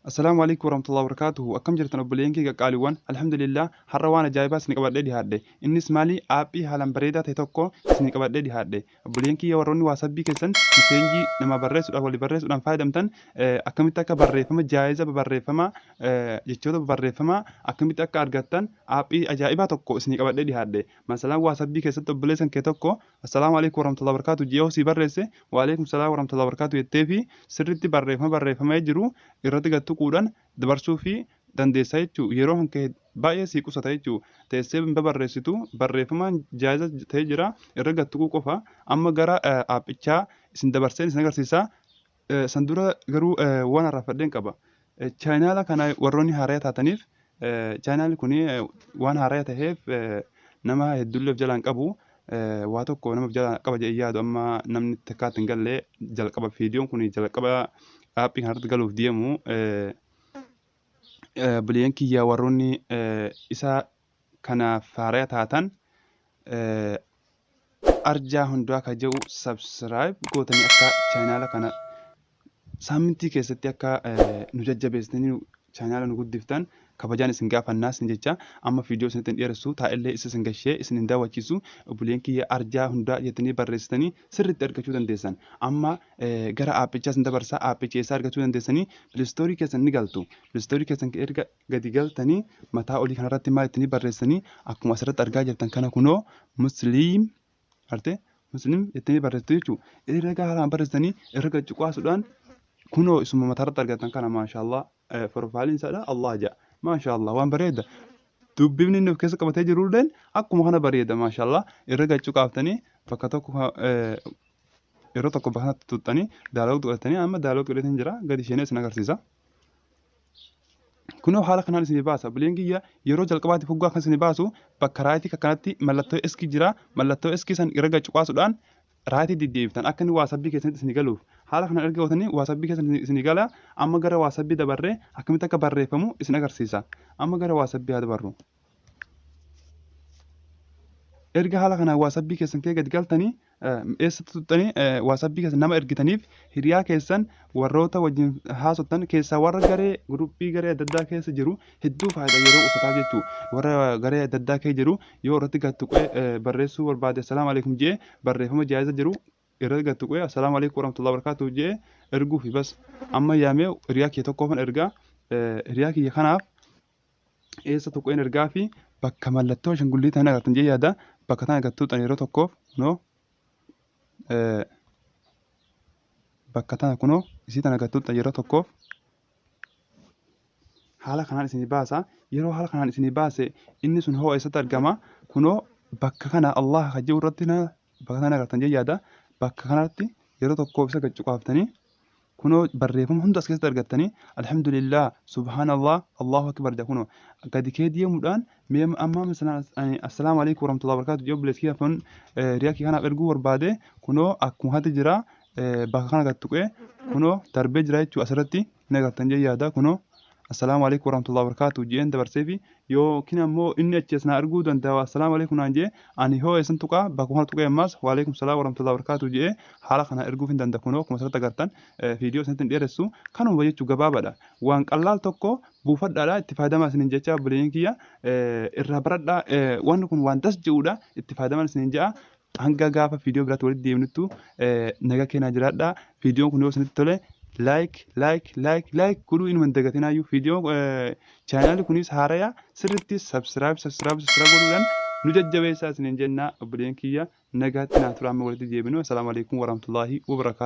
السلام عليكم ورحمة الله وبركاته. أكم جرتنا بلينكي قالوان الحمد لله حروانا جايبا سنك بدي دي هادي إني سمالي أبي حالم بريدة تتوكو سنك بدي دي هادي بلينكي يوروني واسبي كسن مسنجي نما بريس أولي بريس ودان فايدم تن أكمتك بري فما جايزة بري فما جتشودا بري فما أكمتك أرجعتن أبي أجايبا توكو سنك بدي دي هادي مثلا واسبي كسن تبليسن كتوكو السلام عليكم ورحمة الله وبركاته جيو سي بريسه وعليكم السلام ورحمة الله وبركاته يتفي سرتي بري فما يجرو irratti quudhan dabarsuu fi dandeessaa jechuudha. Yeroo hanqee baay'ee sii qusata jechuudha. Teessee barreessitu barreeffamaan jaayiza ta'ee jira irra gattuu qofa amma gara aappichaa isin dabarseen isin agarsiisa. San dura garuu waan harraafadheen qaba. Chaayinaala kana warroonni haaraa taataniif chaayinaalli kun waan haaraa ta'eef nama hedduulleef jalaan qabu. Waa tokko namaaf jala qaba jedhee yaadu amma namni takkaatti hin galle jalqaba viidiyoon kun jalqaba aappii kanarratti galuuf deemu buleen kiyyaa warroonni isa kanaaf haaraa taatan arjaa hundaa akka jedhu subscribe gootanii akka chaayinaala kana saamintii keessatti akka nu jajjabeessitanii chaayinaala nu guddiftan kabajaan isin gaafannaas ni jecha amma viidiyoo isinitti dheeressu taa'ellee isin gashee isin hin daawwachiisu buleen kiyya arjaa hundaa jettanii barreessitanii sirriitti argachuu dandeessan amma gara aappichaa isin dabarsaa aappicha eessaa argachuu dandeessanii pilistoorii keessan ni galtu pilistoorii keessan erga gadi galtanii mataa olii kanarratti maal ittanii barreessanii akkuma asirratti argaa jirtan kana kunoo musliim arte musliim jettanii barreessitu jechuudha erga haalaan barreessanii erga cuqaasuudhaan kunoo isuma mataarratti argatan kana maashaallah profailiin isaadha Allah ja'a maashaallah waan bareeda dubbifni inni of keessa qabatee jirulleen akkuma kana bareeda maashaallah irra gachuu qaaftanii bakka tokko yeroo tokko bakka kanatti tuttanii daaloog godhatanii amma daaloog godhatanii jira gadi isheenii isin agarsiisa. Kunoo haala kanaan isin baasa buleen kiyya yeroo jalqabaatti foggaa kan isin baasu bakka raayitii kanatti mallattoo eskii jira mallattoo eskii san irra gachuu qaasuudhaan raayitii diddeebitan akka inni waasabbii keessatti isin galuuf haala kanaan erga gootanii waasabbii keessatti isin gala amma gara waasabbii dabarree akkamitti akka barreeffamu isin agarsiisa amma gara waasabbii haa dabarru. Erga haala kanaan waasabbii keessan kee gadi galtanii eessatti tuttanii waasabbii keessan nama ergitaniif hiriyaa keessan warroota wajjin haasottan keessaa warra garee guruppii garee adda addaa keessa jiru hedduu faayidaa yeroo uffataaf jechuudha warra garee adda addaa keessa jiru yoo irratti gattuqee barreessuu barbaade assalaamu alaikum jee barreeffama jaayiza jiru irratti gattuqee assalaamu alaikum warahmatullahi wabarakatuh jee erguufi bas amma yaamee hiriyaa kee tokkoofan ergaa hiriyaa kiyya kanaaf eessa tokkoon ergaa fi bakka mallattoo ashangulliitii tan agartan jee yaada bakka tan agartuuxan yeroo tokkoof kunoo bakka tana kunoo isii tan agartuuxan yeroo tokkoof haala kanaan isinii baasa yeroo haala kanaan isinii baase inni sun hoo eessatti argama kunoo bakka kana Allah hajjii irratti bakka tan agartan jee yaada bakka kanatti yeroo tokkoof isa gachuu qaaftanii kunoo barreeffama hunda as keessatti argattanii alhamdulillah subhanallah allahu akbar jedha kunoo gadi kee deemuudhaan mee amma misalaan assalaamu alaikum warahmatullahi wabarakatuh jee obboleessi kiyyaafan hiriyaa kee kanaaf erguu barbaade kunoo akkuma hati jira bakka kana gattuqee kunoo darbee jira jechuu asirratti ni agartan jee yaada kunoo assalaamu alaikum warahmatullahi wabarakatuh jeen dabarsee fi yookiin ammoo inni achi as na arguu danda'a assalaamu alaikum naan jee ani hoo eessan tuqaa bakka kana tuqee ammas waalaikum salaam warahmatullahi wabarakatuh jee haala kana erguuf hin danda'a kunoo akkuma asirratti agartan viidiyoo isinitti dheeressu kanuma jechuu gabaabaadha waan qallaal tokko buufadhaadha itti fayyadamaa isiniin jecha buleen kiyya irraa baradhaa wanni kun waan das je'uudha itti fayyadamaa isiniin je'a hanga gaafa viidiyoo biraatti walitti deemnuttu nagaa keenyaa jiraadha viidiyoon kun yoo isinitti tole like godhuu inuma hin dagatinaayyuu viidiyoo chaayinaali kunis haaraya sirriitti subscribe godhuudhaan nu jajjabeessaa isiniin jenna obboleen kiyya nagaatti naa tura amma walitti deebinu assalaamu alaikum warahmatullahi wabarakatuh.